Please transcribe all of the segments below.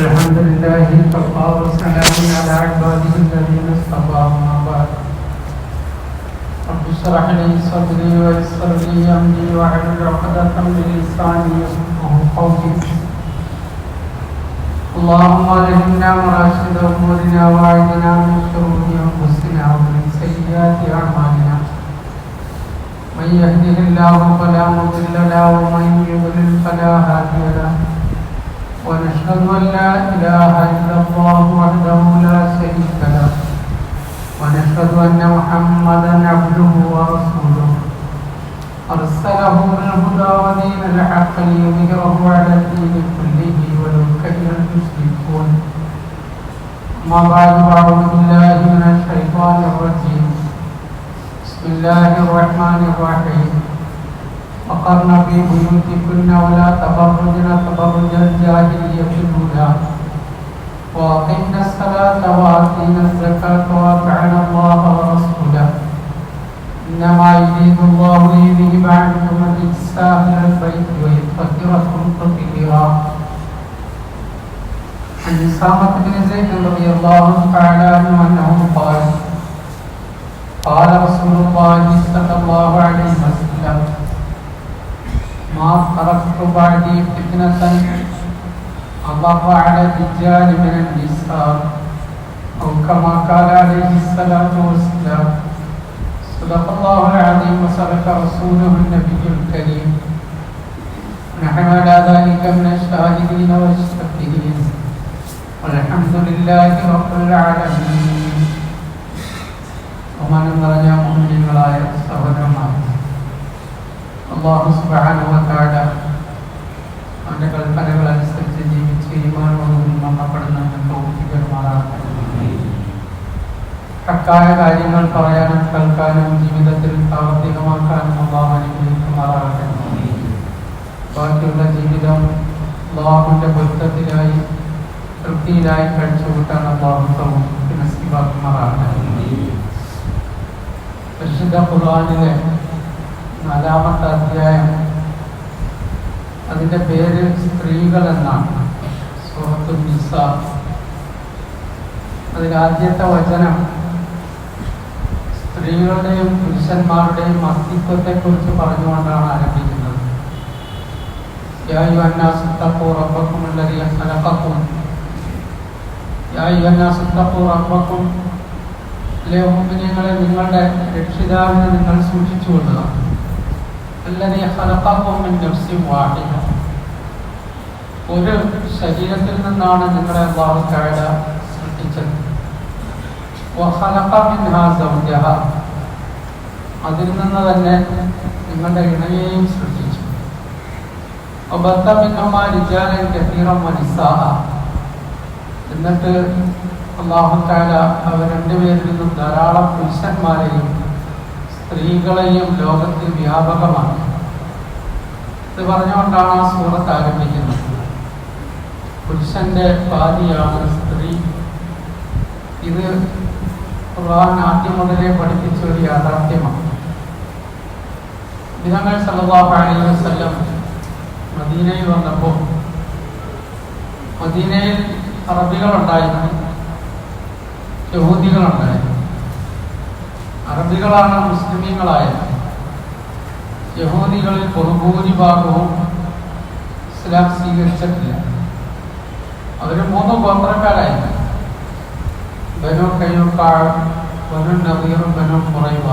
الحمد لله وكفى وسلام على عباده الذين اصطفى أما بعد رب اشرح لي صدري ويسر لي أمري واحلل عقدة من لساني يفقهوا قولي اللهم ألهمنا مراشد أمورنا وأعذنا من شرور أنفسنا ومن سيئات أعمالنا من يهده الله فلا مضل له ومن يضلل فلا هادي له ونشهد أن لا إله إلا الله وحده لا شريك له ونشهد أن محمدا عبده ورسوله أرسله بالهدى ودين الحق ليظهره على الدين كله ولو كره المشركون أما بعد فأعوذ بالله من الشيطان الرجيم بسم الله الرحمن الرحيم وقرن في بيوتكن ولا تبرجن تبرج الجاهلية الأولى وأقمنا الصلاة وآتينا الزكاة وأطعنا الله ورسوله إنما يريد الله ليذهب عنكم الرجس أهل البيت ويطهركم تطهيرا. عن أسامة بن زيد رضي الله تعالى عنه أنه قال قال رسول الله صلى الله عليه وسلم ما تركت بعدي فتنة أضر على الرجال من النساء أو كما قال عليه الصلاة والسلام. صدق الله العظيم وصدق رسوله النبي الكريم. نحن على ذلك من الشاهدين والشاكرين والحمد لله رب العالمين. ബഹുമാനം നിറഞ്ഞ മുഅ്മിനീങ്ങളായ സഹോദരന്മാർ, അല്ലാഹു സുബ്ഹാനഹു വ തആല അവന്റെ കൽപ്പനകൾ അനുസരിച്ച് ജീവിച്ച് ഈമാനോടുകൂടി മരണപ്പെടുന്ന തൗഫീഖുമാറാകട്ടെ. ഹക്കായ കാര്യങ്ങൾ പറയാനും കേൾക്കാനും ജീവിതത്തിൽ പ്രാവർത്തികമാക്കാനും അല്ലാഹു അനുഗ്രഹിക്കുമാറാകട്ടെ. ബാക്കിയുള്ള ജീവിതം അല്ലാഹുവിന്റെ പൊരുത്തത്തിലായി തൃപ്തിയിലായി കഴിച്ചുകൂട്ടാൻ അല്ലാഹു തൗഫീഖ് നസീബാക്കുമാറാകട്ടെ. പരിശുദ്ധ ഖുർആനിലെ 4-ാമത്തെ അധ്യായം, അതിൻ്റെ പേര് സ്ത്രീകൾ എന്നാണ്, സൂറത്തുൻ നിസാ. അതിലാദ്യത്തെ വചനം സ്ത്രീകളുടെയും പുരുഷന്മാരുടെയും അസ്തിത്വത്തെക്കുറിച്ച് പറഞ്ഞുകൊണ്ടാണ് ആരംഭിക്കുന്നത്. യാ അയ്യുഹന്നാസു ഇത്തഖൂ റബ്ബക്കും അല്ലദീ ഖലഖക്കും. യാ അയ്യുഹന്നാസു ഇത്തഖൂ റബ്ബക്കും, മുഅ്മിനീങ്ങളെ, നിങ്ങളുടെ രക്ഷിതാവിനെ നിങ്ങൾ സൂക്ഷിച്ചുകൊള്ളുക. അല്ലദീ ഖലഖക്കും മിൻ നഫ്സിൻ വാഹിദ, ഒരു ശരീരത്തിൽ നിന്നാണ് നിങ്ങളെ അല്ലാഹു തആല സൃഷ്ടിച്ചത്. വഖലഖ മിൻഹാ സൗജഹ, അതിൽ നിന്ന് തന്നെ നിങ്ങളുടെ ഇണയെയും സൃഷ്ടിച്ചു. വബത്ത മിൻഹുമാ റിജാലൻ കസീറൻ വനിസാഅ, എന്നിട്ട് അല്ലാഹു തആല അവർ രണ്ടുപേരിൽ നിന്നും ധാരാളം പുരുഷന്മാരെയും സ്ത്രീകളെയും ലോകത്തിൽ വ്യാപകമാണ്. ഇത് പറഞ്ഞുകൊണ്ടാണ് ആ സൂറത്ത് ആരംഭിക്കുന്നത്. പുരുഷന്റെ പാതിയാണ് സ്ത്രീ. ഇത് ഖുർആൻ ആദ്യം മുതലേ പഠിപ്പിച്ച ഒരു യാഥാർത്ഥ്യമാണ്. നബി സല്ലല്ലാഹു അലൈഹി വസല്ലം മദീനയിൽ വന്നപ്പോൾ മദീനയിൽ അറബികളുണ്ടായിരുന്നു, യഹൂദികളുണ്ടായിരുന്നു. അറബികളാണ് മുസ്ലിമീങ്ങളായത്. യഹൂദികളിൽ ബഹുഭൂരിഭാഗവും ഇസ്ലാം സ്വീകരിച്ചിട്ടില്ല. അവർ 3 ഗോത്രക്കാരായിരുന്നു: ബനൂ ഖൈനുഖാ, ബനൂ നദീർ, ബനൂ ഖുറൈള.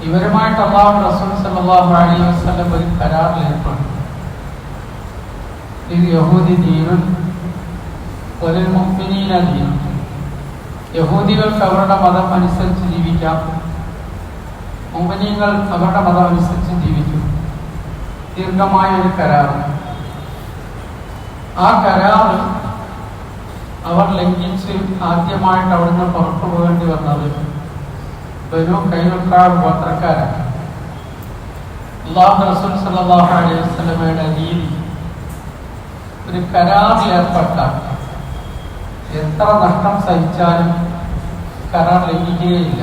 ഇവരുമായിട്ട് അല്ലാഹു റസൂൽ സല്ലല്ലാഹു അലൈഹി വസല്ലം ഒരു കരാറിൽ ഏർപ്പെട്ടു. ഇത് യഹൂദി ദീനുൻ വലിൽ മുഅ്മിനീന ദീനുൻ, യഹൂദികൾക്ക് അവരുടെ മതം അനുസരിച്ച് ജീവിക്കാം, മുഅ്മിനീങ്ങൾ അവരുടെ മതം അനുസരിച്ച് ജീവിക്കും. ദീർഘമായ ഒരു കരാർ. ആ കരാർ അവർ ലംഘിച്ച് ആദ്യമായിട്ട് അവിടുന്ന് പുറത്തു പോകേണ്ടി വന്നത് ബനൂ ഖൈനുഖാ ഗോത്രക്കാരാണ്. അല്ലാഹു റസൂൽ സല്ലല്ലാഹു അലൈഹി വസല്ലമയുടെ രീതി, ഒരു കരാറിൽ ഏർപ്പെട്ടാൽ എത്ര നഷ്ടം സഹിച്ചാലും കരാർ ലംഘിക്കുകയില്ല.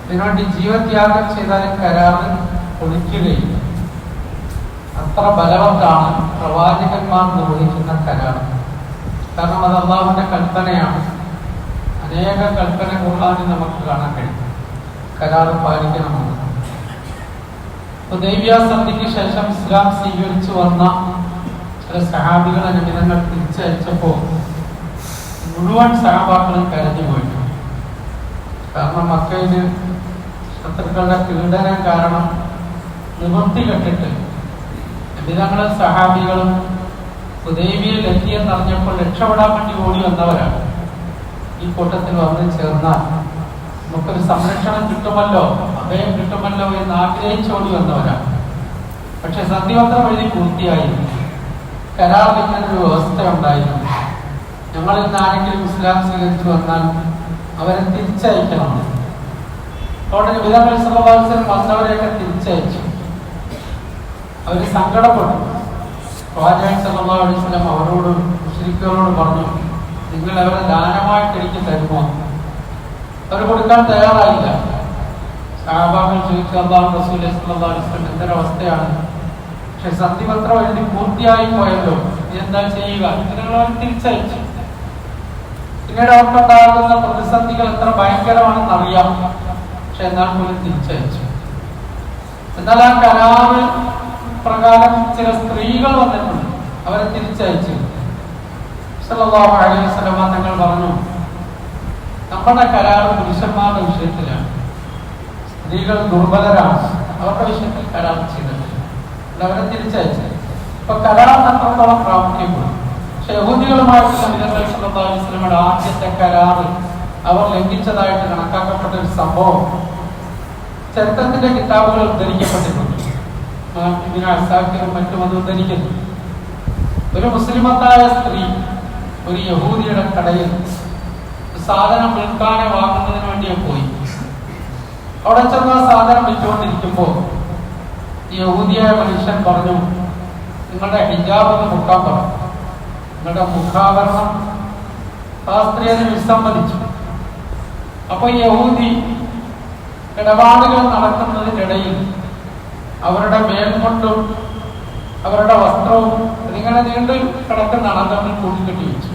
ഇതിനുവേണ്ടി ജീവത്യാഗം ചെയ്താലും കരാർ പൊളിക്കുകയില്ല. അത്ര ബലവത്താണ് പ്രവാചകന്മാർ നിർവഹിക്കുന്ന കരാർ. കാരണം അത് അല്ലാഹുവിന്റെ കൽപ്പനയാണ്. അനേക കൽപ്പന ഖുർആനിൽ നമുക്ക് കാണാൻ കഴിയും. കരാർ പാലിക്കണമെന്ന്. ഹുദൈബിയ സന്ധിക്ക് ശേഷം ഇസ്ലാം സ്വീകരിച്ചു വന്ന ചില സഹാബികളെ നബിതങ്ങൾ തിരിച്ചയച്ചപ്പോൾ മുഴുവൻ സഹാബാക്കളും കരഞ്ഞു പോയിട്ടുണ്ട്. കാരണം മക്കയില് ശത്രുക്കളുടെ പീഡനം കാരണം നിവൃത്തി കെട്ടിട്ട് നബിതങ്ങളും സഹാബികളും ഹുദൈബിയയിൽ എത്തിയെന്നറിഞ്ഞപ്പോൾ രക്ഷപ്പെടാൻ വേണ്ടി ഓടി വന്നവരാണ്. ഈ കൂട്ടത്തിൽ വന്ന് ചേർന്നാൽ നമുക്കൊരു സംരക്ഷണം കിട്ടുമല്ലോ, അഭയം കിട്ടുമല്ലോ എന്ന് ആഗ്രഹിച്ചോടി വന്നവരാണ്. പക്ഷെ സന്ധിപത്രം എഴുതി പൂർത്തിയായി. കരാറിൽ ഇങ്ങനൊരു വ്യവസ്ഥ ഉണ്ടായിരുന്നു. ഞങ്ങളിൽ നിന്ന് ആരെങ്കിലും ഇസ്ലാം സ്വീകരിച്ചു വന്നാൽ അവരെ തിരിച്ചയക്കണം. അവിടെ നബിതങ്ങൾ സല്ലല്ലാഹു അലൈഹി വസല്ലം വന്നവരെയൊക്കെ തിരിച്ചയച്ചു. അവര് സങ്കടപ്പെട്ടു. പ്രവാചകൻ സല്ലല്ലാഹു അലൈഹി വസല്ലം അവരോട് മുശ്രിക്കുകളോട് പറഞ്ഞു, നിങ്ങൾ അവരെ ദാനമായിട്ട് എനിക്ക് തരുമോ? അവർ കൊടുക്കാൻ തയ്യാറായില്ല. സഹാബാക്കൾ ചോദിച്ചു, അല്ലാഹു റസൂൽ സല്ലല്ലാഹു അലൈഹി വസല്ലം എന്തൊരവസ്ഥയാണ്, പക്ഷെ സന്ധിപത്രം എഴുതി പൂർത്തിയായി പോയല്ലോ, എന്താ ചെയ്യുക? ഇതിനുള്ള തിരിച്ചയച്ചു. പിന്നീട് അവർക്കുണ്ടാകുന്ന പ്രതിസന്ധികൾ എത്ര ഭയങ്കരമാണെന്ന് അറിയാം. പക്ഷെ എന്നാൽ പോലും തിരിച്ചയച്ചു. എന്നാൽ ആ കരാറ് പ്രകാരം ചില സ്ത്രീകൾ വന്നിട്ടുണ്ട്. അവരെ തിരിച്ചയച്ചു. സല്ലല്ലാഹു അലൈഹി വസല്ലം തങ്ങൾ പറഞ്ഞു, നമ്മുടെ കരാർ പുരുഷന്മാരുടെ വിഷയത്തിലാണ്, സ്ത്രീകൾ ദുർബലരാണ്, അവരുടെ വിഷയത്തിൽ കരാർ ചെയ്തിട്ടില്ല. അവരെ തിരിച്ചയച്ചു. ഇപ്പൊ കരാർ അത്രത്തോളം പ്രാമുഖ്യപ്പെടും. പക്ഷെ യഹൂദികളുമായിട്ടുള്ള നബി സല്ലല്ലാഹു അലൈഹി വസല്ലമയുടെ ആദ്യത്തെ കരാർ അവർ ലംഘിച്ചതായിട്ട് കണക്കാക്കപ്പെട്ട ഒരു സംഭവം ചരിത്രത്തിന്റെ കിതാബുകൾ ഉദ്ധരിക്കപ്പെട്ടിട്ടുണ്ട്. മറ്റും അത് ഉദ്ധരിക്കുന്നു. ഒരു മുസ്ലിമത്തായ സ്ത്രീ ഒരു യഹൂദിയുടെ കടയിൽ സാധനം വിൽക്കാനെ വാങ്ങുന്നതിന് വേണ്ടിയെ പോയി. അവിടെ ചെന്ന സാധനം വിറ്റുകൊണ്ടിരിക്കുമ്പോ യഹൂദിയായ മനുഷ്യൻ പറഞ്ഞു, നിങ്ങളുടെ ഹിജാബ് ഒന്ന് മുക്കാൻ പറഞ്ഞു. നിങ്ങളുടെ മുഖാവരണം. ആ സ്ത്രീ അതിന് വിസമ്മതിച്ചു. അപ്പൊ യഹൂദി ഇടപാടുകൾ നടക്കുന്നതിനിടയിൽ അവരുടെ മേൽകൊണ്ടും അവരുടെ വസ്ത്രവും അതിങ്ങനെ നീണ്ടു കിടക്കുന്നതാണ് തമ്മിൽ കൂട്ടിക്കെട്ടി വെച്ചു.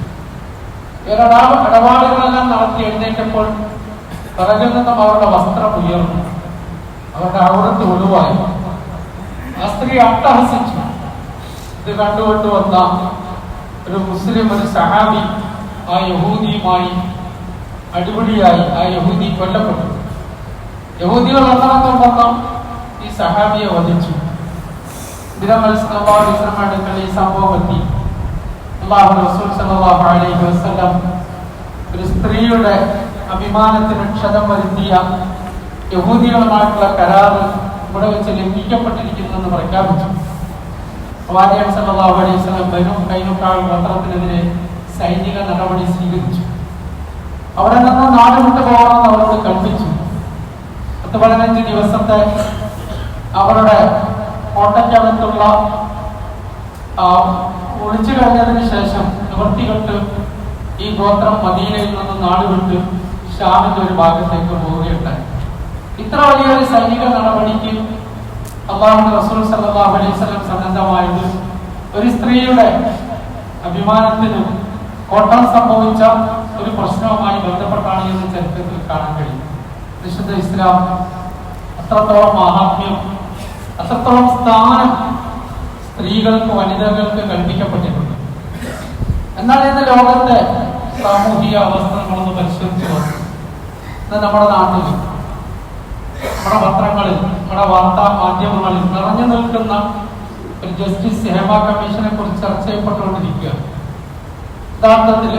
ഇടപാടുകളെല്ലാം നടത്തി എഴുന്നേറ്റപ്പോൾ പിറകിൽ നിന്നും അവരുടെ വസ്ത്രം ഉയർന്നു, അവരുടെ ഔറത്ത് ഒഴിവായി. ആ സ്ത്രീ അട്ടഹസിച്ചു. ഇത് കണ്ടുകൊണ്ട് വന്ന ഒരു മുസ്ലിം, ഒരു സഹാബി ആ യഹൂദിയുമായി അടിപിടിയായി. ആ യഹൂദി കൊല്ലപ്പെട്ടു. യഹൂദികൾ ഒന്നടക്കം വന്ന ഈ സഹാബിയെ വധിച്ചു. അടുക്കൽ ഈ സംഭവം എത്തി. അല്ലാഹു റസൂൽ സല്ലല്ലാഹു അലൈഹി വസല്ലം ഒരു സ്ത്രീയുടെ അഭിമാനത്തിന് ക്ഷതം വരുത്തിയ യഹൂദികളുമായിട്ടുള്ള കരാറ് ഇവിടെ വെച്ച് ലംഘിക്കപ്പെട്ടിരിക്കുന്നു എന്ന് പ്രഖ്യാപിച്ചു. പ്രവാചകൻ സല്ലല്ലാഹു അലൈഹി വസല്ലം ബനൂ ഖൈനുഖാ ഗോത്രത്തിനെതിരെ സൈനിക നടപടി സ്വീകരിച്ചു. അവിടെ നിന്ന് നാട് വിട്ടു പോകണമെന്ന് അവരോട് കൽപ്പിച്ചു. 15 ദിവസത്തെ അവരുടെ കോട്ടയ്ക്കകത്തുള്ള ഒളിച്ചു കഴിഞ്ഞതിന് ശേഷം നിവൃത്തികെട്ട് ഈ ഗോത്രം മദീനയിൽ നിന്ന് നാട് വിട്ട് ഷാമിന്റെ ഒരു ഭാഗത്തേക്ക് പോവുകയുണ്ടായി. ഇത്ര വലിയൊരു സൈനിക നടപടിക്ക് അല്ലാഹുവിന്റെ റസൂൽ സല്ലല്ലാഹു അലൈഹി വസല്ലം സന്നദ്ധമായത് ഒരു സ്ത്രീയുടെ അഭിമാനത്തിന് കോട്ടം സംഭവിച്ച ഒരു പ്രശ്നവുമായി ബന്ധപ്പെട്ടാണ് എന്ന് ചരിത്രത്തിൽ കാണാൻ കഴിയും. വിശുദ്ധ ഇസ്ലാം അത്രത്തോളം മഹാത്മ്യം, അത്രത്തോളം സ്ഥാനം സ്ത്രീകൾക്ക്, വനിതകൾക്ക് കൽപ്പിക്കപ്പെട്ടിട്ടുണ്ട്. എന്നാൽ ഇന്ന് ലോകത്തെ സാമൂഹിക അവസ്ഥ നമ്മളൊന്ന് പരിശോധിച്ചു നോക്കും. ഇന്ന് നമ്മുടെ നാട്ടിൽ, നമ്മുടെ പത്രങ്ങളിൽ, നമ്മുടെ വാർത്താ മാധ്യമങ്ങളിൽ നിറഞ്ഞു നിൽക്കുന്ന ഒരു ജസ്റ്റിസ് ഹേമ കമ്മീഷനെ കുറിച്ച് ചർച്ച ചെയ്യപ്പെട്ടുകൊണ്ടിരിക്കുക. യഥാർത്ഥത്തിൽ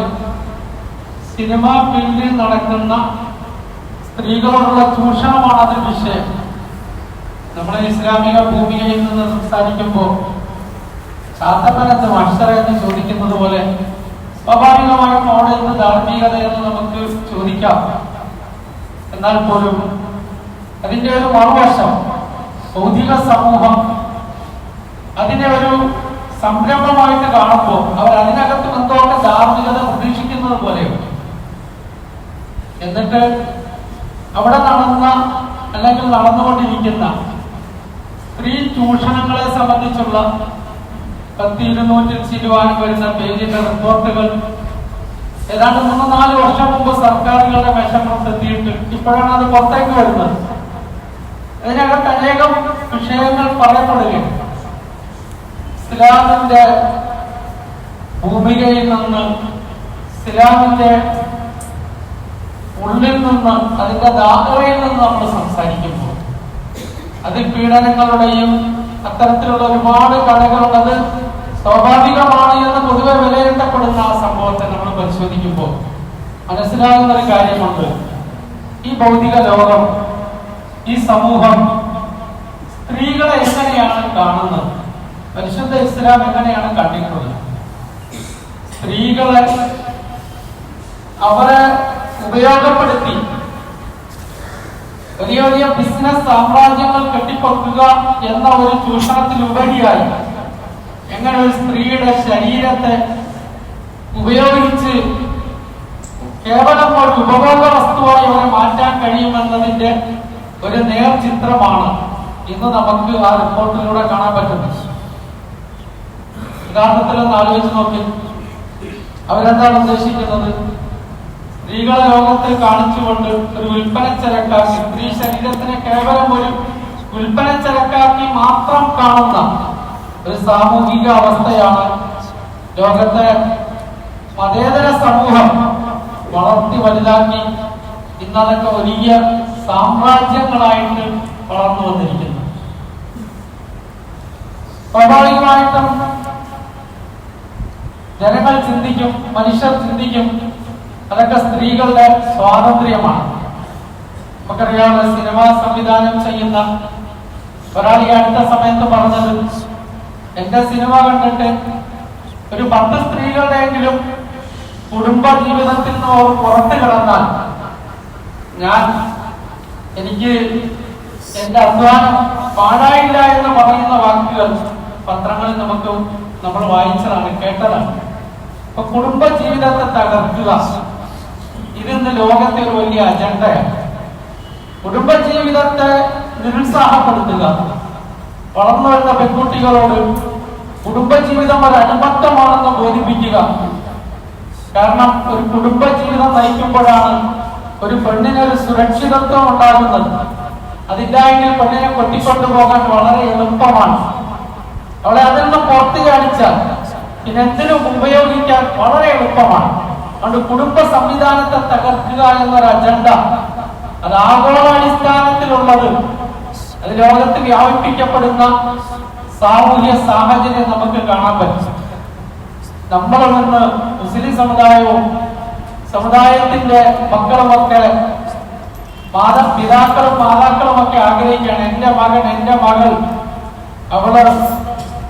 സിനിമാ ഫീൽഡിൽ നടക്കുന്ന സ്ത്രീകളോടുള്ള ചൂഷണമാണ് അതിൽ വിഷയം. നമ്മളെ ഇസ്ലാമിക ഭൂമികയിൽ നിന്ന് സംസാരിക്കുമ്പോൾ ശാസ്ത്രജ്ഞ മത്സര എന്ന് ചോദിക്കുന്നത് പോലെ സ്വാഭാവികമായും അവിടെ നിന്ന് ധാർമ്മികത എന്ന് നമുക്ക് ചോദിക്കാം. എന്നാൽ പോലും അതിന്റെ ഒരു മറുവശം ഭൗതിക സമൂഹം അതിനെ ഒരു സംരംഭമായിട്ട് കാണുമ്പോൾ അവർ അതിനകത്ത് എന്തോക്കെ ധാർമ്മികത പ്രതീക്ഷിക്കുന്നത് പോലെയുണ്ട്. എന്നിട്ട് അവിടെ നടന്ന അല്ലെങ്കിൽ നടന്നുകൊണ്ടിരിക്കുന്ന സ്ത്രീ ചൂഷണങ്ങളെ സംബന്ധിച്ചുള്ള 100-200 ശതമാനം വരുന്ന പേജിന്റെ റിപ്പോർട്ടുകൾ ഏതാണ്ട് 3-4 വർഷം മുമ്പ് സർക്കാരുകളുടെ മേശപ്പുറത്തെത്തിയിട്ട് ഇപ്പോഴാണ് അത് പുറത്തേക്ക് വരുന്നത്. അതിനകത്ത് അനേകം വിഷയങ്ങൾ പറയപ്പെടുകയാണ്. ഇസ്ലാമിന്റെ ഭൂമികയിൽ നിന്ന്, ഇസ്ലാമിന്റെ ഉള്ളിൽ നിന്ന്, അതിന്റെ ദാഹറയിൽ നിന്ന് നമ്മൾ സംസാരിക്കുമ്പോൾ അത് പീഡനങ്ങളുടെയും അത്തരത്തിലുള്ള ഒരുപാട് കഥകളുള്ളത് സ്വാഭാവികമാണ് എന്ന് പൊതുവെ വിലയിരുത്തപ്പെടുന്ന ആ സംഭവത്തെ നമ്മൾ പരിശോധിക്കുമ്പോൾ മനസ്സിലാകുന്ന ഒരു കാര്യമുണ്ട്. ഈ ഭൗതിക ലോകം, ഈ സമൂഹം സ്ത്രീകളെ എങ്ങനെയാണ് കാണുന്നത്, പരിശുദ്ധ ഇസ്ലാം എങ്ങനെയാണ് കണ്ടിട്ടുള്ളത്? സ്ത്രീകളെ അവരെ ഉപയോഗപ്പെടുത്തി വലിയ വലിയ ബിസിനസ് സാമ്രാജ്യങ്ങൾ കെട്ടിപ്പൊക്കുക എന്ന ഒരു ചൂഷണത്തിലുപരിയായി എങ്ങനെ ഒരു സ്ത്രീയുടെ ശരീരത്തെ ഉപയോഗിച്ച് കേവലം ഒരു ഉപഭോഗ വസ്തുവായി അവരെ മാറ്റാൻ കഴിയുമെന്നതിന്റെ ഒരു നേർചിത്രമാണ് ഇന്ന് നമുക്ക് ആ റിപ്പോർട്ടിലൂടെ കാണാൻ പറ്റുന്നത്. യഥാർത്ഥത്തിൽ ഒന്ന് ആലോചിച്ച് നോക്കി, അവരെന്താണ് ഉദ്ദേശിക്കുന്നത്? സ്ത്രീകളെ ലോകത്തിൽ കാണിച്ചുകൊണ്ട് ഒരു വിൽപ്പനച്ചരക്കാക്കി, സ്ത്രീ ശരീരത്തിനെ കേവലം ഒരു വിൽപ്പനച്ചരക്കാക്കി മാത്രം കാണുന്ന ഒരു സാമൂഹിക അവസ്ഥയാണ് ലോകത്തെ മതേതര സമൂഹം വളർത്തി വലുതാക്കി ഇന്നതൊക്കെ വലിയ സാമ്രാജ്യങ്ങളായിട്ട് വളർന്നു വന്നിരിക്കുന്നു. സ്വാഭാവികമായിട്ടും ജനങ്ങൾ ചിന്തിക്കും, മനുഷ്യർ ചിന്തിക്കും, അതൊക്കെ സ്ത്രീകളുടെ സ്വാതന്ത്ര്യമാണ്. നമുക്കറിയാവുന്ന സിനിമ സംവിധാനം ചെയ്യുന്ന ഒരാൾ ഈ അടുത്ത സമയത്ത് പറഞ്ഞത്, എന്റെ സിനിമ കണ്ടിട്ട് ഒരു 10 സ്ത്രീകളുടെയെങ്കിലും കുടുംബ ജീവിതത്തിൽ നിന്ന് അവർ പുറത്തു കിടന്നാൽ എനിക്ക് എന്റെ അധ്വാനം പാഴായില്ല എന്ന് പറയുന്ന വാക്കുകൾ പത്രങ്ങളിൽ നമ്മൾ വായിച്ചതാണ്, കേട്ടതാണ്. അപ്പൊ കുടുംബ ജീവിതത്തെ തകർക്കുക ഇതിന്ന് ലോകത്തെ ഒരു വലിയ അജണ്ടയാണ്. കുടുംബ ജീവിതത്തെ നിരുത്സാഹപ്പെടുത്തുക, വളർന്നു വരുന്ന പെൺകുട്ടികളോട് കുടുംബജീവിതം ഒരു അനുബന്ധമാണെന്ന് ബോധിപ്പിക്കുക. കാരണം ഒരു കുടുംബജീവിതം നയിക്കുമ്പോഴാണ് ഒരു പെണ്ണിനൊരു സുരക്ഷിതത്വം ഉണ്ടാകുന്നത്. അതില്ലായെങ്കിൽ പെണ്ണിനെ കൊട്ടിക്കൊണ്ടുപോകാൻ വളരെ എളുപ്പമാണ്. അവളെ അതിൽ നിന്ന് പുറത്തു കാണിച്ചാൽ പിന്നെ എന്തിനും ഉപയോഗിക്കാൻ വളരെ എളുപ്പമാണ്. അതുകൊണ്ട് കുടുംബ സംവിധാനത്തെ തകർക്കുക എന്നൊരു അജണ്ട, അത് ആഗോളാടിസ്ഥാനത്തിലുള്ളത്, അത് ലോകത്ത് വ്യാപിപ്പിക്കപ്പെടുന്ന സാമൂഹ്യ സാഹചര്യം നമുക്ക് കാണാൻ പറ്റും. നമ്മളിൽ നിന്ന് മുസ്ലിം സമുദായവും സമുദായത്തിന്റെ മക്കളുമൊക്കെ പിതാക്കളും മാതാക്കളും ഒക്കെ ആഗ്രഹിക്കുകയാണ്, എന്റെ മകൻ, എന്റെ മകൾ അവള്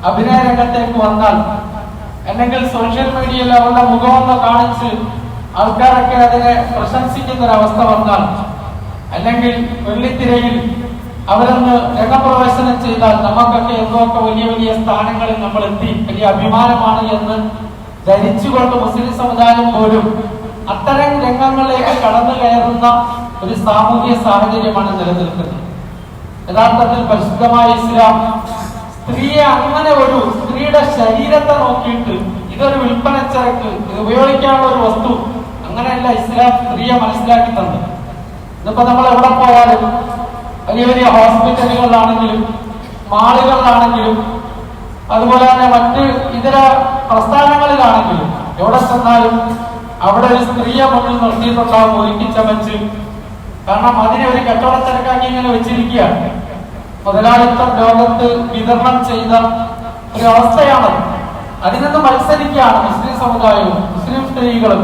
അഭിനയ രംഗത്തേക്ക് വന്നാൽ, അല്ലെങ്കിൽ സോഷ്യൽ മീഡിയയിൽ അവളുടെ മുഖമൊന്ന് കാണിച്ച് ആൾക്കാരൊക്കെ അതിനെ പ്രശംസിക്കുന്ന ഒരവസ്ഥ വന്നാൽ, അല്ലെങ്കിൽ വെള്ളിത്തിരയിൽ അവരൊന്ന് രംഗപ്രവേശനം ചെയ്താൽ നമുക്കൊക്കെ എന്തൊക്കെ വലിയ വലിയ സ്ഥാനങ്ങളിൽ നമ്മൾ എത്തി, വലിയ അഭിമാനമാണ് എന്ന് ധരിച്ചുകൊണ്ട് മുസ്ലിം സമുദായം പോലും അത്തരം രംഗങ്ങളിലേക്ക് കടന്നു കയറുന്ന ഒരു സാമൂഹ്യ സാഹചര്യമാണ് നിലനിൽക്കുന്നത്. യഥാർത്ഥത്തിൽ പരിശുദ്ധമായ ഇസ്ലാം സ്ത്രീയെ അങ്ങനെ ഒരു സ്ത്രീയുടെ ശരീരത്തെ നോക്കിയിട്ട് ഇതൊരു വിൽപ്പനച്ചരക്ക്, ഇത് ഉപയോഗിക്കാനുള്ള ഒരു വസ്തു, അങ്ങനെയല്ല ഇസ്ലാം സ്ത്രീയെ മനസ്സിലാക്കി തന്നത്. ഇതിപ്പോ നമ്മൾ എവിടെ പോയാലും, വലിയ വലിയ ഹോസ്പിറ്റലുകളിലാണെങ്കിലും മാളുകളിലാണെങ്കിലും അതുപോലെ തന്നെ മറ്റ് ഇതര പ്രസ്ഥാനങ്ങളിലാണെങ്കിലും എവിടെ ചെന്നാലും അവിടെ ഒരു സ്ത്രീയെ മുന്നിൽ നിർത്തിയിട്ടുണ്ടാവും, ഒരുക്കിച്ചമച്ച്. കാരണം അതിനെ ഒരു കച്ചവടച്ചരക്കാക്കി ഇങ്ങനെ വെച്ചിരിക്കുകയാണ്. മുതലാളിത്തം ലോകത്ത് വിതരണം ചെയ്ത ഒരു അവസ്ഥയാണ്. അതിൽ നിന്ന് മത്സരിക്കുകയാണ് മുസ്ലിം സമുദായവും മുസ്ലിം സ്ത്രീകളും.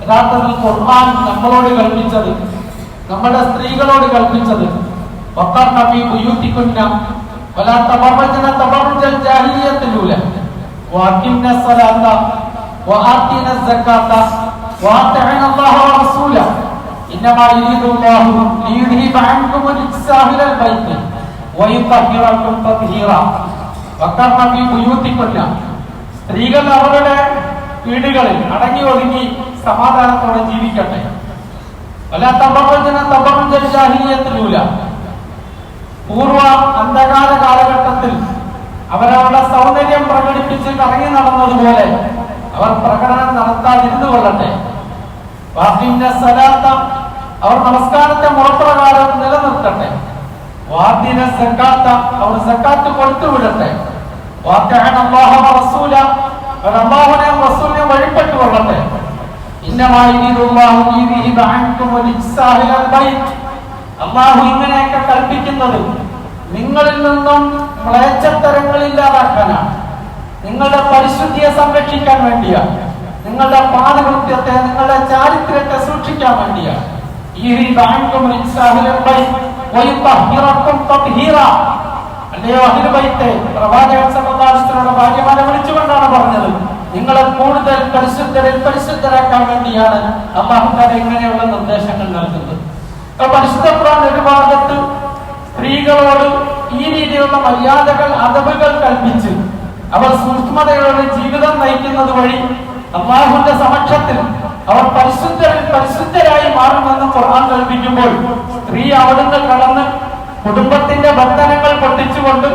യഥാർത്ഥത്തിൽ ഖുർആൻ നമ്മളോട് കൽപ്പിച്ചത്, നമ്മുടെ സ്ത്രീകളോട് കൽപ്പിച്ചത്, വഖർന ഫീ ബുയൂതികുന്ന വലാ തബറജ്ന തബറുജൽ ജാഹിലിയ്യത്തുൽ ഊല വഅഖിംന സ്വലാത്ത വആതിന സകാത്ത വഅതഅന അല്ലാഹ വറസൂല ഇന്നമാ യുരീദുല്ലാഹു ലിയുദ്ഹിബ അൻകും റിജ്സ അഹ്ലൽ ബൈത്ത് വയുതഹിറകും തത്ഹീറ. വഖർന ഫീ ബുയൂതികുന്ന, സ്ത്രീകൾ അവരുടെ വീടുകളിൽ അടങ്ങി ഒതുങ്ങി സമാധാനത്തോടെ ജീവിക്കട്ടെ. വലാ തബറജ്ന തബറുജൽ ജാഹിലിയ്യത്തുൽ ഊല, പൂർവ അന്ധകാല കാലഘട്ടത്തിൽ അവരവരുടെ സൗന്ദര്യം പ്രകടിപ്പിച്ച് കറങ്ങി നടന്നതുപോലെ അവർ പ്രകടനം നടത്താതിരുന്നു കൊള്ളട്ടെ. അവർ നമസ്കാരത്തെ മുറപ്രകാരം നിലനിർത്തട്ടെ. അവർ സക്കാത്ത് കൊടുത്തുവിടട്ടെ. അല്ലാഹുവിനെയും റസൂലിനെയും വഴിപ്പെട്ടു കൊള്ളട്ടെ. അല്ലാഹു ഇങ്ങനെയൊക്കെ കൽപ്പിക്കുന്നത് നിങ്ങളിൽ നിന്നും മ്ലേച്ഛത്തരങ്ങൾ ഇല്ലാതാക്കാനാണ്, നിങ്ങളുടെ പരിശുദ്ധിയെ സംരക്ഷിക്കാൻ വേണ്ടിയാണ്, നിങ്ങളുടെ പാതികൃത്യത്തെ, നിങ്ങളുടെ ചാരിത്രത്തെ സൂക്ഷിക്കാൻ വേണ്ടിയാണ്. അല്ലയോ അഹ്ലു ബൈത്തെ, പ്രവാചകൻ സല്ലല്ലാഹു അലൈഹി വസല്ലമയുടെ ഭാര്യമാരെ വിളിച്ചുകൊണ്ടാണ് പറഞ്ഞത്, നിങ്ങളെ കൂടുതൽ പരിശുദ്ധരാക്കാൻ വേണ്ടിയാണ് അല്ലാഹു തആല ഇങ്ങനെയുള്ള നിർദ്ദേശങ്ങൾ നൽകുന്നത്. പരിശുദ്ധ ഖുർആൻ ഒരു ഭാഗത്ത് സ്ത്രീകളോട് ഈ രീതിയിലുള്ള മര്യാദകൾ, അദബുകൾ കൽപ്പിച്ച് അവർ സൂക്ഷ്മതയോടെ ജീവിതം നയിക്കുന്നത് വഴി അല്ലാഹുവിന്റെ സമക്ഷത്തിൽ അവർ പരിശുദ്ധരായി മാറുമെന്ന് ഖുർആൻ കൽപ്പിക്കുമ്പോൾ, സ്ത്രീ അവിടുന്ന് കടന്ന് കുടുംബത്തിന്റെ ബന്ധനങ്ങൾ പൊട്ടിച്ചുകൊണ്ട്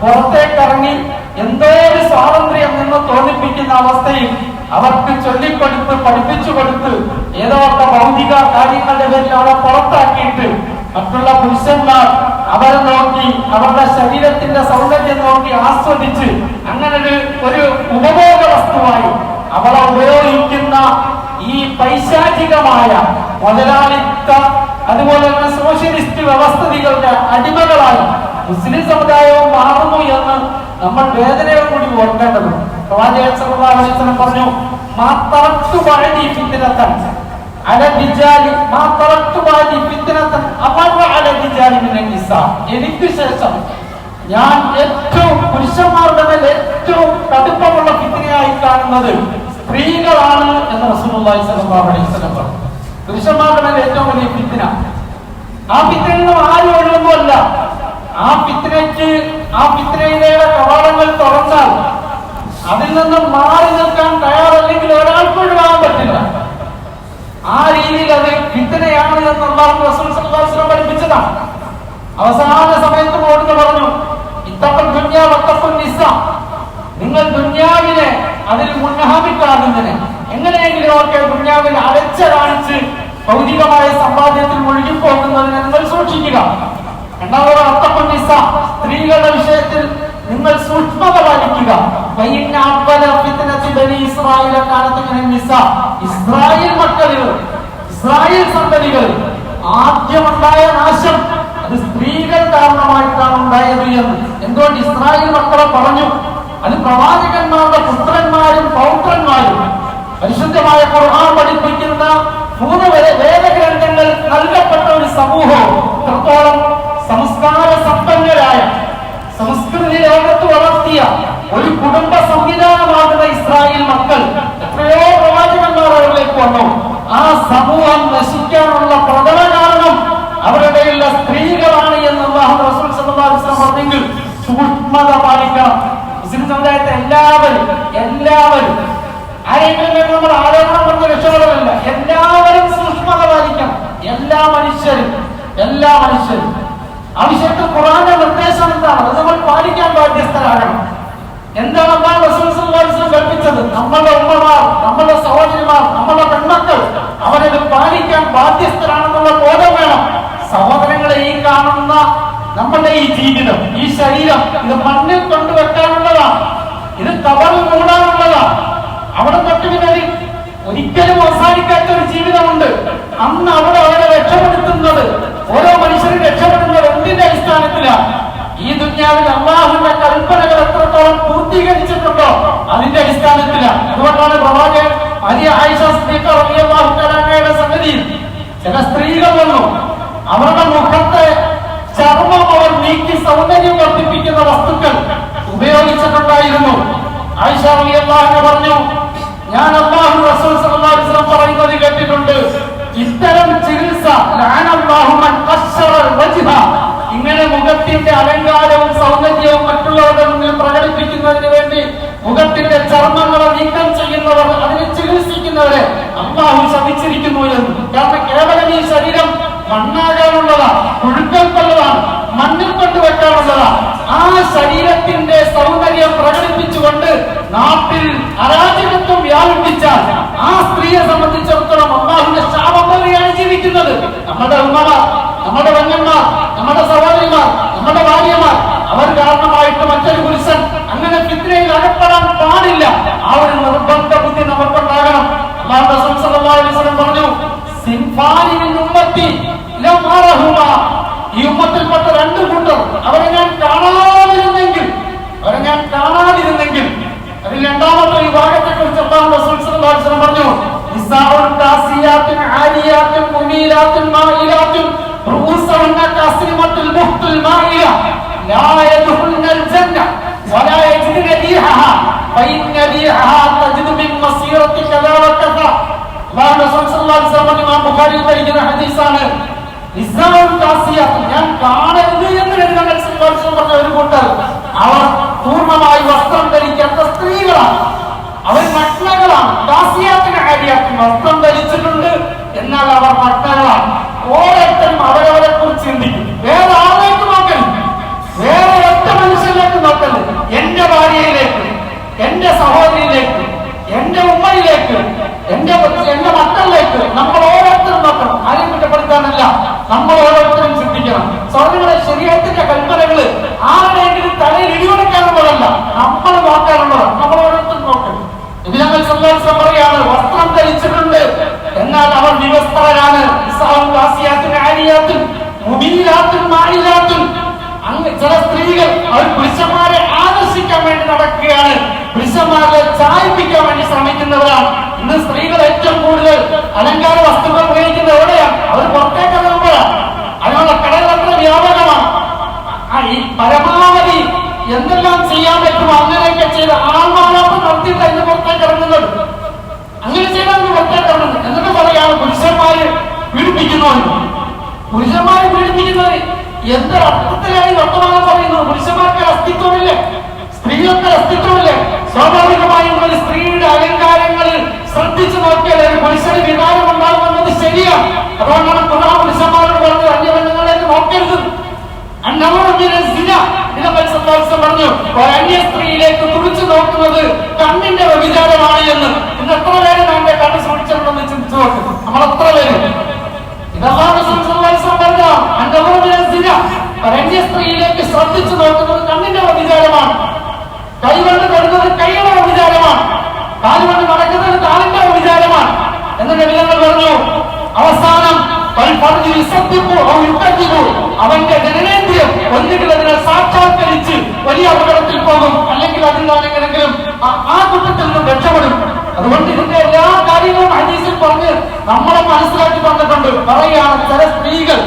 പുറത്തേക്കിറങ്ങി എന്തോ ഒരു സ്വാതന്ത്ര്യം എന്ന് തോന്നിപ്പിക്കുന്ന അവസ്ഥയിൽ അവർക്ക് ചൊല്ലിക്കൊടുത്ത് പഠിപ്പിച്ചു കൊടുത്ത് ഏതോ ഒക്കെ ഭൗതിക കാര്യങ്ങളുടെ പേരിൽ അവരെ പുറത്താക്കിയിട്ട് മറ്റുള്ള പുരുഷന്മാർ അവരെ നോക്കി അവരുടെ ശരീരത്തിന്റെ സൗന്ദര്യം നോക്കി ആസ്വദിച്ച് അങ്ങനെ ഒരു ഉപഭോഗ വസ്തുവായി അവളെ ഉപയോഗിക്കുന്ന ഈ പൈശാചികമായ മുതലാളിത്ത, അതുപോലെ തന്നെ സോഷ്യലിസ്റ്റ് വ്യവസ്ഥിതികളുടെ അടിമകളായി മുസ്ലിം സമുദായവും മാറുന്നു എന്ന് നമ്മൾ വേദനയോട് കൂടി ഓർക്കേണ്ടതുണ്ട്. പ്രവാചകൻ സല്ലല്ലാഹു അലൈഹി വസല്ലം പറഞ്ഞു, മാ തറക്തു ബഅദി ഫിത്നതൻ അല റിജാലി മാ തറക്തു ബഅദി ഫിത്നതൻ അമറ അല റിജാലി മിനൻ നിസാ. എനിക്ക് ശേഷം ഞാൻ ഏറ്റവും പുരുഷന്മാരുടെ മേൽ ഏറ്റവും കടുപ്പമുള്ള ഫിത്നയായി കാണുന്നത് സ്ത്രീകളാണ് എന്ന് റസൂലുള്ളാഹി സ്വല്ലല്ലാഹു അലൈഹി വസല്ലം പറഞ്ഞു. പുരുഷന്മാരുടെ മേൽ ഏറ്റവും വലിയ ഫിത്ന, ആ ഫിത്നയിൽ നിന്നും ആരും ഒഴിയുമ്പോഴല്ല, ആ ഫിത്നയിലെ കവാടങ്ങൾ തുറന്നാൽ അതിൽ നിന്നും മാറി നിൽക്കാൻ തയ്യാറല്ലെങ്കിൽ ഒരാൾക്ക് ഒഴിവാകാൻ പറ്റില്ല. ആ രീതിയിൽ അത് ഫിത്നയാണ് എന്ന് അല്ലാഹു റസൂൽ സല്ലല്ലാഹു അലൈഹി വസല്ലം പഠിപ്പിച്ചതാണ്. അവസാന സമയത്ത് ഓടുന്നു പറഞ്ഞു, ഇത്തഖൽ ദുനിയ വത്തഖുൻ നിസാ, നിങ്ങൾ ദുനിയാവിനെ അതിൽ മുൻഗാമിക്കാകുന്നതിന് എങ്ങനെയെങ്കിലും ഒക്കെ ദുനിയാവിൽ അലച്ച കാണിച്ച് ഭൗതികമായ സമ്പാദ്യത്തിൽ മുഴുകിപ്പോകുന്നതിനെ നിങ്ങൾ സൂക്ഷിക്കുക. രണ്ടാമത് വത്തഖുൻ നിസാ, സ്ത്രീകളുടെ വിഷയത്തിൽ നിങ്ങൾ സൂക്ഷ്മത പാലിക്കുക. ഇസ്രായേൽ മക്കളിൽ, ഇസ്രായേൽ സന്തതികൾ ആദ്യമുണ്ടായ നാശം അത് സ്ത്രീകൾ കാരണമായിട്ടാണ് ഉണ്ടായത് എന്ന്. എന്തുകൊണ്ട് ഇസ്രായേൽ മക്കളെ പറഞ്ഞു? അത് പ്രവാചകന്മാരുടെ പുത്രന്മാരും പൗത്രന്മാരും പരിശുദ്ധമായ ഖുർആൻ പഠിപ്പിക്കുന്ന 3 വേദഗ്രന്ഥങ്ങൾ നൽകപ്പെട്ട ഒരു സമൂഹവും എത്രത്തോളം സംസ്കാര സമ്പന്നരായ സംസ്കൃതി ലോകത്ത് വളർത്തിയ ഒരു കുടുംബ സംവിധാനമാകുന്ന ഇസ്രായേൽ മക്കൾ എത്രയോ പ്രവാചകന്മാർ അവരിലേക്ക് വന്നു. ആ സമൂഹം നശിക്കാനുള്ള പ്രധാന കാരണം അവരുടെയുള്ള സ്ത്രീകളാണ് എന്ന് അല്ലാഹു റസൂൽ സല്ലല്ലാഹു അലൈഹി വസല്ലം പറഞ്ഞെങ്കിൽ സൂക്ഷ്മത പാലിക്കണം. മുസ്ലിം സമുദായത്തെ എല്ലാവരും ആരെങ്കിലും നമ്മൾ ആരോപണം കൊണ്ട് രക്ഷപ്പെടലല്ല, എല്ലാവരും സൂക്ഷ്മത പാലിക്കണം. എല്ലാ മനുഷ്യരും ആ വിഷയത്തിൽ ഖുർആന്റെ നിർദ്ദേശം എന്താണ്? അത് നമ്മൾ പാലിക്കാൻ ബാധ്യസ്ഥരാകണം. എന്താണ് അല്ലാഹു റസൂൽ സല്ലല്ലാഹു അലൈഹി വസല്ലം കൽപ്പിച്ചത്? നമ്മളുടെ ഉമ്മമാർ, നമ്മളുടെ സഹോദരിമാർ, നമ്മളുടെ പെൺമക്കൾ അവരത് പാലിക്കാൻ ബാധ്യസ്ഥരാണെന്നുള്ള ബോധം വേണം. സഹോദരങ്ങളെ, ഈ കാണുന്ന നമ്മളുടെ ഈ ജീവിതം, ഈ ശരീരം, ഇത് മണ്ണിൽ കൊണ്ടുവെക്കാനുള്ളതാണ്, ഇത് കബറിൽ മൂടാനുള്ളതാണ്. അവിടെ തൊട്ട് പിന്നെ ഒരിക്കലും അവസാനിക്കാത്ത ഒരു ജീവിതമുണ്ട്. അന്ന് അവിടെ അവരെ രക്ഷപ്പെടുത്തുന്നത്, ഓരോ മനുഷ്യരും രക്ഷപ്പെടുന്നത് എന്തിന്റെ അടിസ്ഥാനത്തിലാണ്? ഈ ദുനിയാവിൽ അല്ലാഹുവിന്റെ കൽപ്പനകൾ എത്രത്തോളം പൂർത്തീകരിച്ചിട്ടുണ്ടോ അതിന്റെ അടിസ്ഥാനത്തിലാണ്. അതുകൊണ്ടാണ് പ്രവാചകൻ ആയിഷ സിദ്ദീഖ റളിയല്ലാഹു തആലയുടെ സംഗതിയിൽ ചില സ്ത്രീകൾ വന്നു, അവരുടെ മുഖത്തെ ചർമ്മം അവർ നീക്കി സൗന്ദര്യം വർദ്ധിപ്പിക്കുന്ന വസ്തുക്കൾ ഉപയോഗിച്ചിട്ടുണ്ടായിരുന്നു. ആയിഷ റളിയല്ലാഹു അൻഹ പറഞ്ഞു, ഞാൻ അല്ലാഹു റസൂൽ സല്ലല്ലാഹു അലൈഹി വസല്ലം പറയുന്നത് കേട്ടിട്ടുണ്ട്, ഇത്തരം ചികിത്സ ലഅനല്ലാഹു മൻ ഖശ്ശറ വജ്ഹ, ഇങ്ങനെ മുഖത്തിന്റെ അലങ്കാരവും സൗന്ദര്യവും മറ്റുള്ളവരുടെ മുന്നിൽ പ്രകടിപ്പിക്കുന്നതിന് വേണ്ടി മുഖത്തിന്റെ ചർമ്മങ്ങളെ നീക്കം ചെയ്യുന്നവർ, അതിനെ ചികിത്സിക്കുന്നവരെ അല്ലാഹു ശപിച്ചിരിക്കുന്നു എന്ന്. കാരണം കേവലം ഈ ശരീരം മണ്ണാകാനുള്ളതാണ്, പുഴുക്കൾക്കുള്ളതാണ്, മണ്ണിൽ കൊണ്ടുവെക്കാനുള്ളതാണ്. ആ ശരീരത്തിന്റെ സൗന്ദര്യം പ്രകടിപ്പിച്ചുകൊണ്ട് നാട്ടിൽ അരാജകത്വം വ്യാപിപ്പിച്ചാൽ ആ സ്ത്രീയെ സംബന്ധിച്ചിടത്തോളം അള്ളാഹുവിന്റെ ശാപം പോലെയാണ് ജീവിക്കുന്നത്. നമ്മുടെ ഉമ്മമാർ, നമ്മുടെ പെങ്ങന്മാർ, നമ്മുടെ സഹോദരിമാർ, നമ്മുടെ ഭാര്യമാർ, അവർ കാരണമായിട്ട് മറ്റൊരു പുരുഷൻ അങ്ങനെ ഫിത്നയിൽ അകപ്പെടാൻ പാടില്ല. ആ ഒരു നിർബന്ധ ബുദ്ധി നമുക്കുണ്ടാകണം. അല്ലാഹു റസൂൽ സല്ലല്ലാഹു അലൈഹി വസല്ലം പറഞ്ഞു, സിൻഫാനി മിൻ ഉമ്മത്തി ലം അറഹുമാ, ഈ ഉമ്മത്തിൽപ്പെട്ട രണ്ട് കൂട്ടർ അവരെ ഞാൻ കാണാതിരുന്നെങ്കിൽ അതിൽ രണ്ടാമത്തെ വിഭാഗത്തെ കുറിച്ച് അല്ലാഹു റസൂൽ സല്ലല്ലാഹു അലൈഹി വസല്ലം പറഞ്ഞു, നിസാഉൻ കാസിയാത്തുൻ ആലിയാത്തുൻ മുമീലാത്തുൻ മായിലാത്തുൻ റൂസുഹുന്ന കാസിമത്തുൽ മുഹ്തുൽ മായില ലാ യദ്ഖുലുൽ ജന്ന വലാ യജിദുന റീഹഹാ ഫഇന്ന റീഹഹാ തജിദു മിൻ മസീറത്തി കദാ വകദ. അല്ലാഹു റസൂൽ സല്ലല്ലാഹു അലൈഹി വസല്ലം ഇമാം ബുഖാരിയിൽ പറയുന്ന ഹദീസാണ്. നിസാഉൻ കാസിയാത്തുൻ, ഞാൻ കാണരുത് എന്ന് നബി സല്ലല്ലാഹു അലൈഹി വസല്ലം പറഞ്ഞ ഒരു കൂട്ടർ, അവർ പൂർണ്ണമായി വസ്ത്രം ധരിക്കാത്ത സ്ത്രീകളാണ്, അവർ നഗ്നകളാണ്. കാസിയാത്തിന് ആരിയാത്തിന് വസ്ത്രം ധരിച്ചിട്ടുണ്ട്, എന്നാൽ അവർ നഗ്നകളാണ്. ഓരോരുത്തരും അവരവരെ കുറിച്ച് ചിന്തിക്കും. വേറെ ആളേക്ക് നോക്കരുത്, വേറെ ഒറ്റ മനുഷ്യനിലേക്ക് നോക്കരുത്. എന്റെ ഭാര്യയിലേക്ക്, എന്റെ സഹോദരിയിലേക്ക്, എന്റെ ഉമ്മയിലേക്ക്, എന്റെ മക്കളിലേക്ക് നമ്മൾ ഓരോരുത്തരും നോക്കണം. ആരെയും കുറ്റപ്പെടുത്താനല്ല, നമ്മൾ ഓരോരുത്തരും ചിന്തിക്കണം. സ്വർണ്ണങ്ങളെ ശരീരത്തിന്റെ കൽപ്പനകള് ആരുടെയെങ്കിലും തലയിൽ ഇടിവെക്കാനുള്ളതല്ല, നമ്മൾ നോക്കാനുള്ളതാണ്. നമ്മൾ ഓരോരുത്തരും നോക്കണം. ഇതിനങ്ങൾ സന്ദേശം പറയാണ്, വസ്ത്രം ധരിച്ചിട്ടുണ്ട്, എന്നാൽ അവർ വിവസ്ത്രരാണ്. ചില സ്ത്രീകൾ അവർ പുരുഷന്മാരെ ആകർഷിക്കാൻ വേണ്ടി നടക്കുകയാണ്, പുരുഷന്മാരെ ചായിപ്പിക്കാൻ വേണ്ടി ശ്രമിക്കുന്നവരാണ്. ഇന്ന് സ്ത്രീകൾ ഏറ്റവും കൂടുതൽ അലങ്കാര വസ്തുക്കൾ ഉപയോഗിക്കുന്നത് എവിടെയാണ്? അവർ പുറത്തേക്ക് ഇറങ്ങുമ്പോഴാണ്. അതിനുള്ള കടകൾ അത്ര വ്യാപകമാണ്. ഈ പരമാവധി എന്തെല്ലാം ചെയ്യാൻ പറ്റുമോ അങ്ങനെയൊക്കെ ചെയ്ത് ആൾമാറാപ്പം നടത്തിയിട്ട് അതിന് പുറത്തേക്ക് ഇറങ്ങുന്നത്. അങ്ങനെ ചെയ്താൽ പുറത്തേക്ക് ഇറങ്ങുന്നത്. എന്നിട്ട് പറയാണ് പുരുഷന്മാര് പീഡിപ്പിക്കുന്നു. പുരുഷന്മാര് പീഡിപ്പിക്കുന്നത് എന്തൊരർത്ഥത്തിലാണ് വർത്തമാനം പറയുന്നത്? പുരുഷന്മാർക്ക് അസ്തിത്വമില്ലേ? സ്ത്രീകൾക്ക് അസ്തിത്വമില്ലേ? സ്വാഭാവികമായും ഒരു സ്ത്രീയുടെ അലങ്കാരങ്ങളിൽ ശ്രദ്ധിച്ചു നോക്കിയാൽ ഒരു പുരുഷന് വികാരം ഉണ്ടാകുമെന്നത് ശരിയാണ്. അതുകൊണ്ടാണ് പുരുഷന്മാരോട് പറഞ്ഞത് അന്യബന്ധങ്ങളേക്ക് നോക്കരുത്. പറഞ്ഞു അന്യ സ്ത്രീയിലേക്ക് തുറിച്ചു നോക്കുന്നത് കണ്ണിന്റെ വ്യഭിചാരമാണ് എന്ന്. ഇന്ന് എത്ര പേര് നമ്മുടെ കണ്ണ് സൂക്ഷിച്ചിട്ടുണ്ടെന്ന് ചിന്തിച്ചു നോക്കും. നമ്മൾ എത്ര പേര് അന്യ സ്ത്രീയിലേക്ക് ശ്രദ്ധിച്ചു നോക്കുന്നത് കണ്ണിന്റെ വ്യഭിചാരമാണ്. കൈകൊണ്ട് തൊടുന്നത് കൈയുടെ വ്യഭിചാരമാണ്. കാലുകൊണ്ട് നടക്കുന്നത് കാലിന്റെ വ്യഭിചാരമാണ് എന്ന് നബിതങ്ങൾ പറഞ്ഞു. അവസാനം അവന്റെ ജനനേന്ദ്രിയം ഒന്നുകിൽ അതിനെ സാക്ഷാത്കരിച്ച് വലിയ അപകടത്തിൽ പോകും, അല്ലെങ്കിൽ അതിൽ നിന്നെങ്കിലും ആ കുറ്റത്തിൽ നിന്നും രക്ഷപ്പെടും. അതുകൊണ്ട് ഇതിന്റെ എല്ലാ കാര്യങ്ങളും ഹദീസിൽ പറഞ്ഞ് നമ്മളെ മനസ്സിലാക്കി തന്നിട്ടുണ്ട്. പറയുകയാണ്, ചില സ്ത്രീകൾ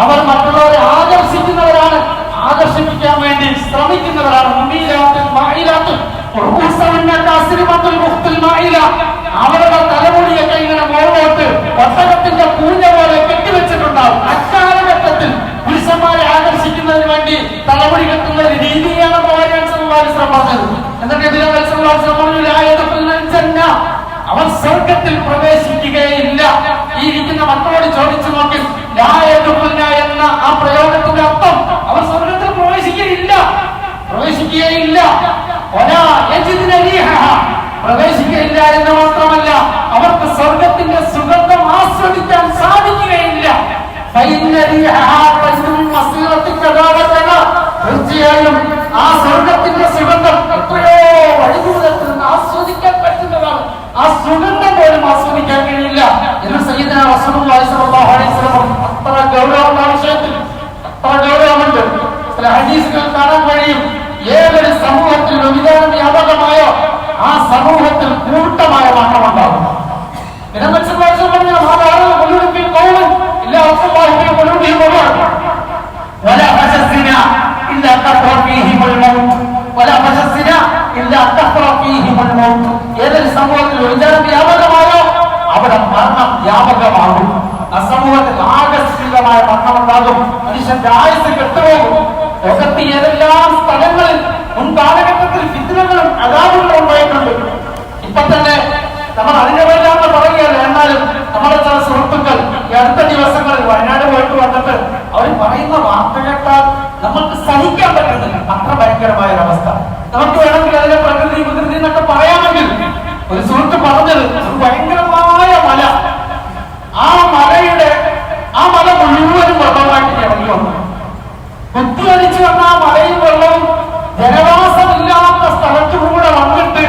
അവർ മറ്റുള്ളവരെ ആകർഷിക്കുന്നവരാണ്, ആകർഷിപ്പിക്കാൻ വേണ്ടി ശ്രമിക്കുന്നവരാണ്. അവരുടെ തലമുടിയൊക്കെ ഇങ്ങനെ മുകളിലോട്ട് ഒട്ടകത്തിന്റെ പൂഞ്ഞ പോലെ കെട്ടിവെച്ചിട്ടുണ്ടാവും. അക്കാലഘട്ടത്തിൽ പുരുഷന്മാരെ ആകർഷിക്കുന്നതിന് വേണ്ടി തലമുടി കെട്ടുന്ന ഒരു രീതിയാണ് പറഞ്ഞത്. എന്നിട്ട് അവൻ സ്വർഗത്തിൽ പ്രവേശിക്കുകയില്ല. ഈ ഇരിക്കുന്ന മക്കളോട് ചോദിച്ചു നോക്കി, ലായതുല്ല എന്ന ആ പ്രയോഗത്തിന്റെ അർത്ഥം അവൻ സ്വർഗത്തിൽ പ്രവേശിക്കുകയില്ല. പ്രവേശിക്കുകയില്ല എന്ന് മാത്രമല്ല, അവർക്ക് സ്വർഗത്തിന്റെ സുഗന്ധം ആസ്വദിക്കാൻ സാധിക്കുകയില്ല. തീർച്ചയായും ആ സ്വർഗത്തിന്റെ സുഗന്ധം എത്രയോ വഴിദൂരത്തിൽ നിന്ന് ആസ്വദിക്കാൻ പറ്റുന്നതാണ്. ആ സുഗന്ധം പോലും ആസ്വദിക്കാൻ കഴിയില്ല എന്ന് സയ്യിദുനാ റസൂലുള്ളാഹി സ്വല്ലല്ലാഹു അലൈഹി വസല്ലം. അത്ര ഗൗരവമുള്ള വിഷയത്തിൽ അത്ര ഗൗരവമുണ്ട്. ചില ഹദീസുകൾ കാണാൻ കഴിയും. ഏതൊരു സമൂഹത്തിൽ വ്യഭിചാരം വ്യാപകമായോ ആ സമൂഹത്തിൽ കൂട്ടമായ മാറ്റമുണ്ടാകും. ഏതൊരു സമൂഹത്തിൽ വ്യഭിചാരം വ്യാപകമായോ അവിടെ മരണം വ്യാപകമാകും. ആ സമൂഹത്തിൽ ആകസ്മികമായ മരണമുണ്ടാകും. മനുഷ്യന്റെ ആയുസ് കെട്ടുപോകും. ലോകത്ത് ഏതെല്ലാം സ്ഥലങ്ങളിൽ മുൻ കാലഘട്ടത്തിൽ ഫിത്നകളും അദാബുകളും ഉണ്ടായിട്ടുണ്ട്. ഇപ്പൊ തന്നെ നമ്മൾ അതിന്റെ പേരിലാണെന്ന് പറയുകയല്ല. എന്നാലും നമ്മുടെ ചില സുഹൃത്തുക്കൾ ഈ അടുത്ത ദിവസങ്ങളിൽ വയനാട് പോയിട്ട് വന്നിട്ട് അവർ പറയുന്ന വാർത്ത കേട്ടാൽ നമുക്ക് സഹിക്കാൻ പറ്റുന്നില്ല. അത്ര ഭയങ്കരമായ ഒരവസ്ഥ. നമുക്ക് വേണമെങ്കിൽ അതിനെ പ്രകൃതി വികൃതി എന്നൊക്കെ പറയാമെങ്കിൽ, ഒരു സുഹൃത്ത് പറഞ്ഞത് ഒരു ഭയങ്കരമായ മല, ആ മല മുഴുവനും വെള്ളമായിട്ട് ഇറങ്ങി വന്നു. കുത്തിയൊലിച്ചു വന്ന ആ മലയും വെള്ളവും ജനവാസമില്ലാത്ത സ്ഥലത്തുകൂടെ വന്നിട്ട്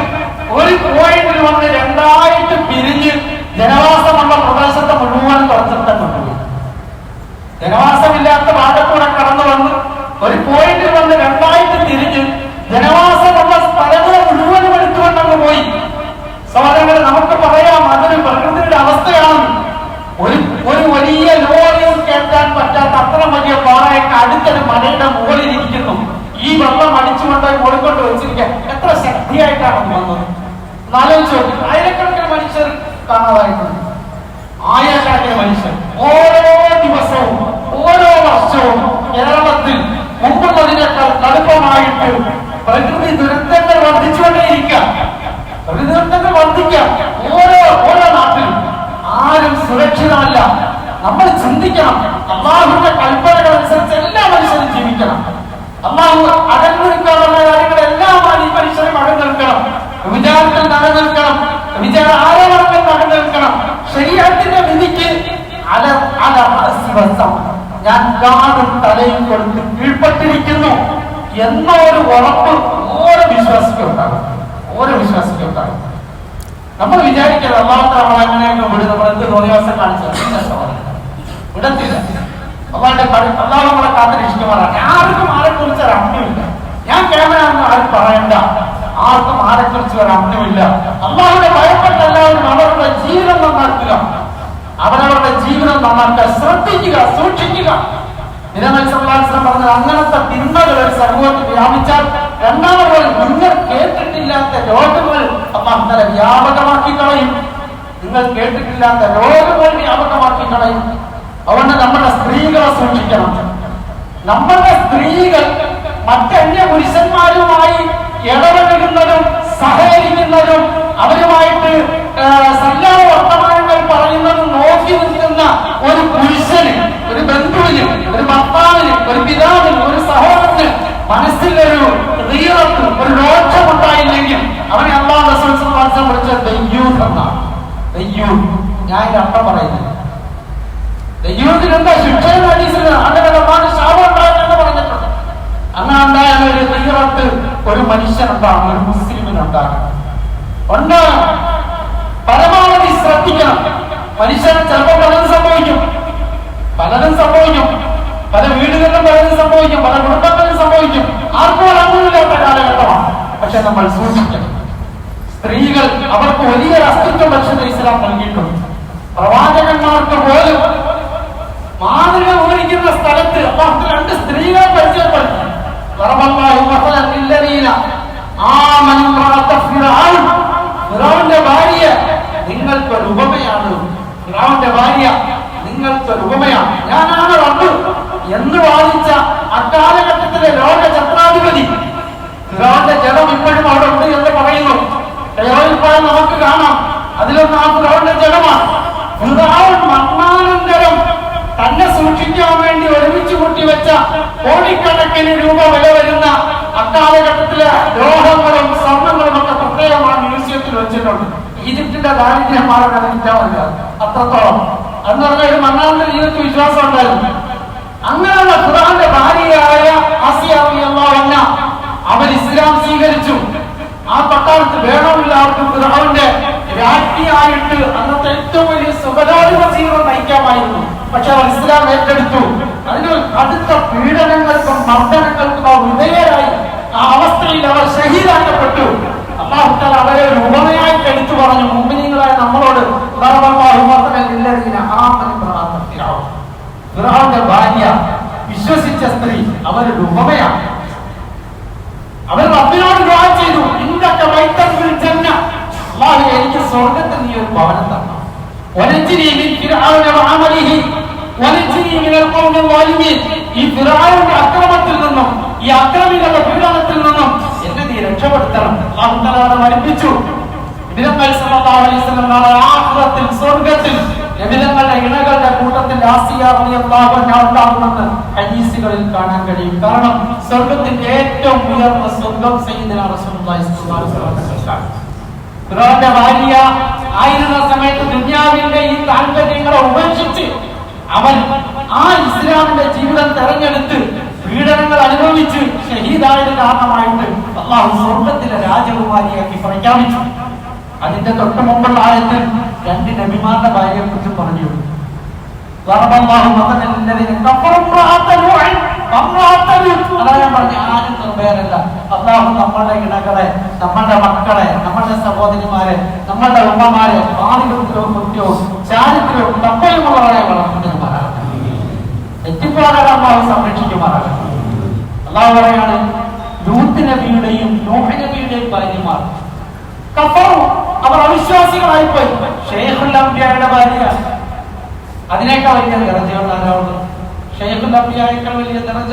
ഒരു പോയിന്റിൽ വന്ന് രണ്ടായിട്ട് പിരിഞ്ഞ് ജനവാസമുള്ള പ്രദേശത്തെ മുഴുവൻ തുറച്ചിട്ട് കൊണ്ടുപോയി. ജനവാസമില്ലാത്ത ഭാഗത്തൂടെ കടന്നു വന്ന് ഒരു പോയിന്റിൽ വന്ന് രണ്ടായിട്ട് തിരിഞ്ഞ് ജനവാസമുള്ള സ്ഥലങ്ങളെ മുഴുവനും എടുത്തുകൊണ്ടങ്ങ് പോയി. സഹോദരങ്ങളെ, നമുക്ക് പറയാം അതൊരു പ്രകൃതിയുടെ അവസ്ഥയാണ്. ഒരു വലിയ ലോറിയും കേട്ടാൻ പറ്റാത്ത അത്ര വലിയ പാറയൊക്കെ അടുത്തൊരു മലയുടെ മുകളിൽ ഇരിക്കുന്നു. ഈ വെള്ളം അടിച്ചുകൊണ്ടായി മുകളിക്കൊണ്ട് വെച്ചിരിക്കാൻ എത്ര ശക്തിയായിട്ടാണ് വന്നത്. ആലോചിച്ചു നോക്കി. ആയിരക്കണക്കിന് മനുഷ്യർ കാണാതായിട്ടുണ്ട്. ആയിരക്കണക്കിന് മനുഷ്യർ ഓരോ ദിവസവും ഓരോ വർഷവും കേരളത്തിൽ മുമ്പുള്ളതിനേക്കാൾ കടുപ്പമായിട്ട് പ്രകൃതി ദുരന്തങ്ങൾ വർദ്ധിച്ചുകൊണ്ടേയിരിക്കാം. പ്രകൃതി ദുരന്തങ്ങൾ വർദ്ധിക്കാം. ഓരോ നാട്ടിലും ആരും സുരക്ഷിതമല്ല. നമ്മൾ ചിന്തിക്കണം. അള്ളാഹുവിന്റെ കൽപ്പനകൾ അനുസരിച്ച് എല്ലാ മനുഷ്യരും ജീവിക്കണം. അള്ളാഹു അകന്നു നിൽക്കാനുള്ള കാര്യങ്ങളെല്ലാം ഈ മനുഷ്യരും അകന്നു നിൽക്കണം. വിചാരത്തിൽ നടന്നിൽക്കണം. വിചാര ആരോപണങ്ങൾ നടന്നിൽക്കണം. ശരീരത്തിന്റെ വിധിക്ക് ഞാൻ കാതും തലയും കൊടുത്ത് കീഴ്പ്പെട്ടിരിക്കുന്നു എന്ന ഒരു ഉറപ്പ് ഓരോ വിശ്വാസിക്കുണ്ടാകും. നമ്മൾ വിചാരിക്കരുത് അള്ളാഹുവിന്റെ നമ്മളെ അങ്ങനെയൊക്കെ വിടും, നമ്മൾ എന്ത് തോന്നിയാസം കാണിച്ചാൽ വിടത്തില്ല. അള്ളാഹു നമ്മളെ കാത്ത് രക്ഷിക്കുമാറാണ്. ആർക്കും ആരെക്കുറിച്ച് ഒരു അമ്മയില്ല. ഞാൻ ക്യാമറ ഒന്നും ആരും പറയണ്ട. ആർക്കും ആരെക്കുറിച്ച് ഒരു അമ്മയില്ല. അള്ളാഹുവിനെ ഭയപ്പെട്ട എല്ലാവരും അവരുടെ ജീവിതം നന്നാക്കുക. അവരവരുടെ ജീവിതം നന്നാക്കുക. ശ്രദ്ധിക്കുക, സൂക്ഷിക്കുക. പറഞ്ഞത് അങ്ങനത്തെ തിന്മകൾ ഒരു സമൂഹത്തിൽ വ്യാപിച്ചാൽ രണ്ടാമത് നിങ്ങൾ കേട്ടിട്ടില്ലാത്ത രോഗങ്ങൾ അള്ളാഹു തആല വ്യാപകമാക്കി കളയും. നിങ്ങൾ കേട്ടിട്ടില്ലാത്ത രോഗങ്ങൾ വ്യാപകമാക്കി കളയും. അതുകൊണ്ട് നമ്മുടെ സ്ത്രീകളെ സൂക്ഷിക്കണം. നമ്മുടെ സ്ത്രീകൾ മറ്റന്യ പുരുഷന്മാരുമായി ഇടപഴകുന്നതും സഹകരിക്കുന്നതും അവരുമായിട്ട് സല്ലാപ വർത്തമാനങ്ങൾ പറയുന്നതും നോക്കി നിൽക്കുന്ന ഒരു പുരുഷന്, ഒരു ബന്ധുവിന്, ഒരു ഭർത്താവിന്, ഒരു പിതാവിന്, ഒരു സഹോദരന് മനസ്സിലൊരു റീറത്ത്, ഒരു രോക്ഷമുണ്ടായില്ലെങ്കിൽ അവനെ അല്ലാഹു റസൂൽ സ്വല്ലല്ലാഹു അലൈഹി വസല്ലം വിളിച്ച ദയ്യൂത്ത് എന്നാണ്. ദയ്യൂത്ത്. ഞാൻ ഇതിന്റെ അർത്ഥം പറയുന്നത് ദയ്യൂത്തിന് എന്താ ശിക്ഷയുടെ ഹദീസിൽ അങ്ങനെ ശാപം ഉണ്ടായെന്ന് പറഞ്ഞിട്ടുണ്ട്. അങ്ങനെ ഉണ്ടായാൽ ഒരു റീറത്ത് ഒരു മനുഷ്യനുണ്ടാകും, ഒരു മുസ്ലിമിനുണ്ടാകും. ഉണ്ടാകും. പരമാവധി ശ്രദ്ധിക്കണം. മനുഷ്യന് ചിലപ്പോൾ പലതും സംഭവിക്കും. പല വീടുകളിലും പലതും സംഭവിക്കും, പല കുടുംബങ്ങളിലും സംഭവിക്കും. ആർക്കും അങ്ങനെയില്ലാത്ത കാലഘട്ടമാണ്. പക്ഷെ നമ്മൾ സൂക്ഷിക്കണം. സ്ത്രീകൾ അവർക്ക് വലിയൊരു അസ്തിത്വം പരിശുദ്ധ ഇസ്ലാം നൽകിയിട്ടുണ്ട്. പ്രവാചകന്മാർക്ക് പോലും മാതൃക ഓടിക്കുന്ന സ്ഥലത്ത് അള്ളാഹു രണ്ട് സ്ത്രീകളെ പരിചയപ്പെടുത്തി. ഫിറഔന്റെ ഭാര്യ നിങ്ങൾക്കൊരു ഉപമയാണ്. ഫിറഔന്റെ ഭാര്യ നിങ്ങൾക്കൊരു ഉപമയാണ്. ഞാനാണ് റബ്ബ് എന്ന് വാദിച്ച അക്കാലഘട്ടത്തിലെ ലോക ചക്രാധിപതി. ഫിറഔന്റെ ജഡം ഇപ്പോഴും അവിടെ ഉണ്ട് എന്ന് പറയുന്നു. പോയാൽ നമുക്ക് കാണാം. അതിലൊന്ന് ആ ഫിറഔന്റെ ജഡമാണ്. ഫിറഔൻ മരണാനന്തരം തന്നെ സൂക്ഷിക്കാൻ വേണ്ടി ഒരുമിച്ച് കൂട്ടിവെച്ച കോടിക്കണക്കിന് രൂപ വില വരുന്ന അക്കാലഘട്ടത്തിലെ ലോഹങ്ങളും സ്വർണ്ണങ്ങളും ഒക്കെ പ്രത്യേകമാണ് മ്യൂസിയത്തിൽ വെച്ചിട്ടുണ്ട്. ഈജിപ്തിന്റെ ദാരിദ്ര്യം മാറാൻ കിട്ടാമല്ല അത്രത്തോളം. എന്ന് പറഞ്ഞാൽ ഒരു മരണാനന്തര ജീവിതത്തിൽ വിശ്വാസം ഉണ്ടായിരുന്നു. അങ്ങനെയുള്ള ഫിറഔന്റെ ഭാര്യയായ ആസിയ റളിയല്ലാഹു അൻഹ അവർ ഇസ്ലാം സ്വീകരിച്ചു. ആ പട്ടാളത്ത് വേണമില്ലാവർക്കും ഫിറഔന്റെ രാജ്ഞിയായിട്ട് അന്നത്തെ ഏറ്റവും വലിയ സുഖലോലുപ ജീവിതം നയിക്കാമായിരുന്നു. പക്ഷെ അവർ ഇസ്ലാം ഏറ്റെടുത്തു. അതിന് കടുത്ത പീഡനങ്ങൾക്കും മർദ്ദനങ്ങൾക്കും അവർ വിധേയരായി. ആ അവസ്ഥയിൽ അവർ ഷഹീദാക്കപ്പെട്ടു. അല്ലാഹു തആല അവരെ ഒരു ഉപമയായിട്ട് എടുത്തു പറഞ്ഞു. മുഅ്മിനീങ്ങളായ നമ്മളോട് ഫിറഔന്റെ ഭാര്യ, വിശ്വസിച്ച സ്ത്രീ, അവരുടെ ഉപമയാണ്. അവർ റബ്ബിനോട് ദുആ ചെയ്തു, ഇന്നക ബൈതൻ ഫിൽ ജന്ന, അല്ലാഹു എനിക്ക് സ്വർഗ്ഗത്തിൽ നീ ഒരു ഭവനം തരണം. വനജ്നി മിൻ ഫിർഔന വഅമലിഹി വനജ്നി മിനൽ ഖൗമി ളാലിമീൻ. ഈ ഫിർഔന്റെ അക്രമത്തിൽ നിന്നും ഈ അക്രമികളുടെ പീഡനത്തിൽ നിന്നും എന്നെ നീ രക്ഷപ്പെടുത്തണം. അല്ലാഹു തആല മരിപ്പിച്ചു. നബി സല്ലല്ലാഹു അലൈഹി വസല്ലം ആഖിറത്തിൽ സ്വർഗ്ഗത്തിൽ നബിതങ്ങളുടെ ഇണകളുടെ കൂട്ടത്തിൽ ആസിയ റളിയല്ലാഹു അൻഹ ഉണ്ടാകുമെന്ന് ഹദീസുകളിൽ കാണാൻ കഴിയും. കാരണം സ്വർഗത്തിന്റെ ഏറ്റവും ഉയർന്ന സ്വർഗം സയ്യിദുനാ റസൂലുള്ളാഹി സ്വല്ലല്ലാഹു അലൈഹി വസല്ലം ഫിറഔന്റെ ഭാര്യ ആയിരുന്ന സമയത്ത് ദുനിയാവിന്റെ ഈ താല്പര്യങ്ങളെ ഉപേക്ഷിച്ച് അവൻ ആ ഇസ്ലാമിന്റെ ജീവിതം തെരഞ്ഞെടുത്ത് പീഡനങ്ങൾ അനുഭവിച്ച് ഷഹീദായത് കാരണമായിട്ട് അല്ലാഹു സ്വർഗത്തിലെ രാജകുമാരിയാക്കി പ്രഖ്യാപിച്ചു. അതിന്റെ തൊട്ട് മുമ്പുള്ള ആയത്തിൽ രണ്ട് നബിമാരുടെ ഭാര്യയെ കുറിച്ച് പറഞ്ഞു. ആരും നിർഭയരല്ല. അല്ലാഹു നമ്മളുടെ ഇണകളെ, നമ്മളുടെ മക്കളെ, നമ്മളുടെ സഹോദരിമാരെ, നമ്മളുടെ ഉമ്മമാരെ പാതികൃത്യവും കൃത്യവും ചാരിത്രവും തപ്പയുമുള്ളവരെ വളർത്തുന്നതുമാരാകട്ടെ. തെറ്റിപ്പോകാതെ അല്ലാഹു സംരക്ഷിക്കുമാറാകട്ടെ. അല്ലാഹു പറയാണ്, ലൂത്ത് നബിയുടെയും നൂഹ് നബിയുടെയും ഭാര്യമാർ കഫറു, അവർ അവിശ്വാസികളായിപ്പോയി. ഷെയ്ഖുൽ അംബിയായുടെ ഭാര്യ, അതിനേക്കാൾ വലിയ ദറജയുള്ള ആരാണ്? ഷെയ്ഖുൽ അംബിയായേക്കാൾ വലിയ ദറജ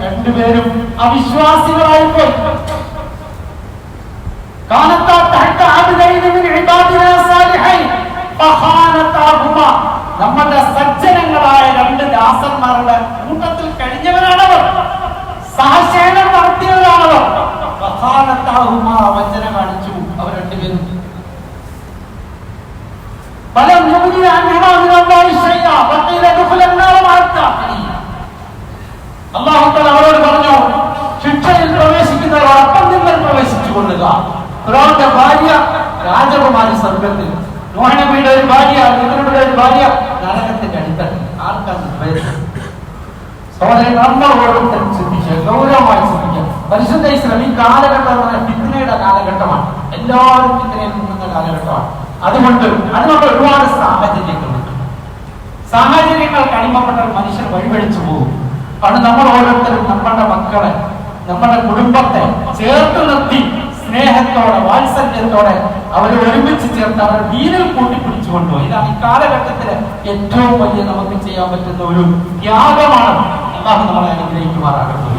രണ്ടുപേരും അവിശ്വാസികളായിപ്പോയി. നമ്മുടെ സജ്ജനങ്ങളായ രണ്ട് ദാസന്മാരുടെ കൂട്ടത്തിൽ കഴിഞ്ഞവരാണവർ, സഹശേനം നടത്തിയവരാണവർ. വഞ്ചന കാണിച്ചു അവർ രണ്ടുപേരും. അല്ലാഹു തആല അവരോട് പറഞ്ഞു, ശിക്ഷയിൽ പ്രവേശിക്കുന്നവരോടൊപ്പം നിങ്ങൾ പ്രവേശിച്ചു കൊള്ളുക. ഫിറഔന്റെ ഭാര്യ രാജകുമാരി സ്വർഗത്തിൽ, നൂഹ് നബിയുടെ ഒരു ഭാര്യ, ലൂത്തിന്റെ ഒരു ഭാര്യ നരകത്തിന്റെ അടിത്തട്ടിൽ. ആർക്കാണ് ഭയം? സഹോദരൻ, നമ്മൾ ഓരോരുത്തരും ചിന്തിക്കുക, ഗൗരവമായി ചിന്തിക്കുക. പരിശുദ്ധ ഇസ്ലാം ഈ കാലഘട്ടം ഫിത്നയുടെ കാലഘട്ടമാണ്. എല്ലാവരും ഫിത്നയിൽ നിൽക്കുന്ന കാലഘട്ടമാണ്. അതുകൊണ്ട് അതിനുള്ള ഒരുപാട് സാഹചര്യങ്ങളുണ്ട്. സാഹചര്യങ്ങൾക്ക് അടിമപ്പെട്ട മനുഷ്യർ വഴിവഴിച്ചു പോകും. അത് നമ്മൾ ഓരോരുത്തരും നമ്മളുടെ മക്കളെ, നമ്മുടെ കുടുംബത്തെ ചേർത്ത് നിർത്തി സ്നേഹത്തോടെ, വാത്സല്യത്തോടെ അവരെ ഒരുമിച്ച് ചേർത്ത് അവരെ ദീനിൽ കൂട്ടിപ്പിടിച്ചു കൊണ്ടുപോയി. ഇതാണ് ഈ കാലഘട്ടത്തില് ഏറ്റവും വലിയ നമുക്ക് ചെയ്യാൻ പറ്റുന്ന ഒരു ത്യാഗമാണ്. അല്ലാഹു നമ്മളെ അനുഗ്രഹിക്കുമാറാകട്ടെ.